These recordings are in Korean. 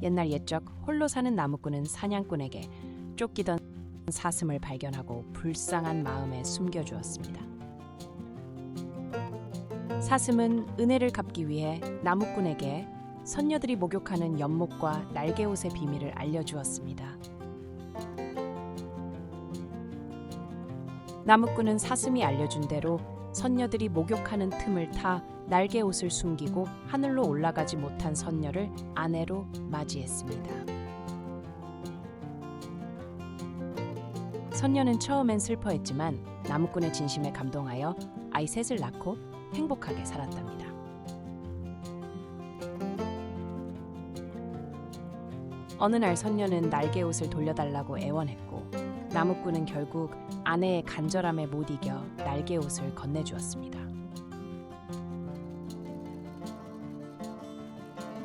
옛날 옛적 홀로 사는 나무꾼은 사냥꾼에게 쫓기던 사슴을 발견하고 불쌍한 마음에 숨겨주었습니다. 사슴은 은혜를 갚기 위해 나무꾼에게 선녀들이 목욕하는 연못과 날개옷의 비밀을 알려주었습니다. 나무꾼은 사슴이 알려준 대로 선녀들이 목욕하는 틈을 타 날개옷을 숨기고 하늘로 올라가지 못한 선녀를 아내로 맞이했습니다. 선녀는 처음엔 슬퍼했지만 나무꾼의 진심에 감동하여 아이 셋을 낳고 행복하게 살았답니다. 어느 날 선녀는 날개옷을 돌려달라고 애원했고 나무꾼은 결국 아내의 간절함에 못 이겨 날개옷을 건네주었습니다.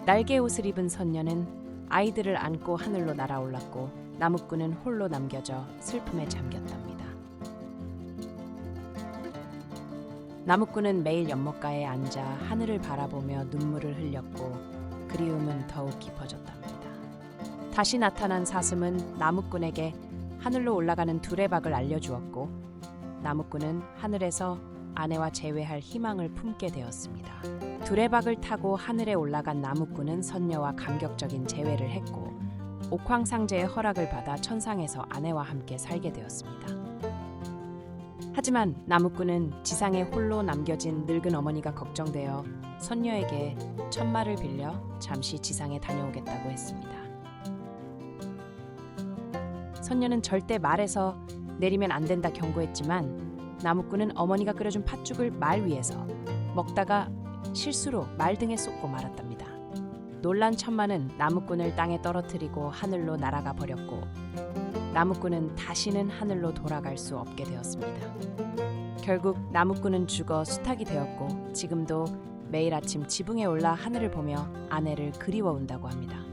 날개옷을 입은 선녀는 아이들을 안고 하늘로 날아올랐고 나무꾼은 홀로 남겨져 슬픔에 잠겼답니다. 나무꾼은 매일 연못가에 앉아 하늘을 바라보며 눈물을 흘렸고 그리움은 더욱 깊어졌답니다. 다시 나타난 사슴은 나무꾼에게 하늘로 올라가는 두레박을 알려주었고 나무꾼은 하늘에서 아내와 재회할 희망을 품게 되었습니다. 두레박을 타고 하늘에 올라간 나무꾼은 선녀와 감격적인 재회를 했고 옥황상제의 허락을 받아 천상에서 아내와 함께 살게 되었습니다. 하지만 나무꾼은 지상에 홀로 남겨진 늙은 어머니가 걱정되어 선녀에게 천마를 빌려 잠시 지상에 다녀오겠다고 했습니다. 선녀는 절대 말에서 내리면 안 된다 경고했지만 나무꾼은 어머니가 끓여준 팥죽을 말 위에서 먹다가 실수로 말 등에 쏟고 말았답니다. 놀란 천마는 나무꾼을 땅에 떨어뜨리고 하늘로 날아가 버렸고 나무꾼은 다시는 하늘로 돌아갈 수 없게 되었습니다. 결국 나무꾼은 죽어 수탉이 되었고 지금도 매일 아침 지붕에 올라 하늘을 보며 아내를 그리워온다고 합니다.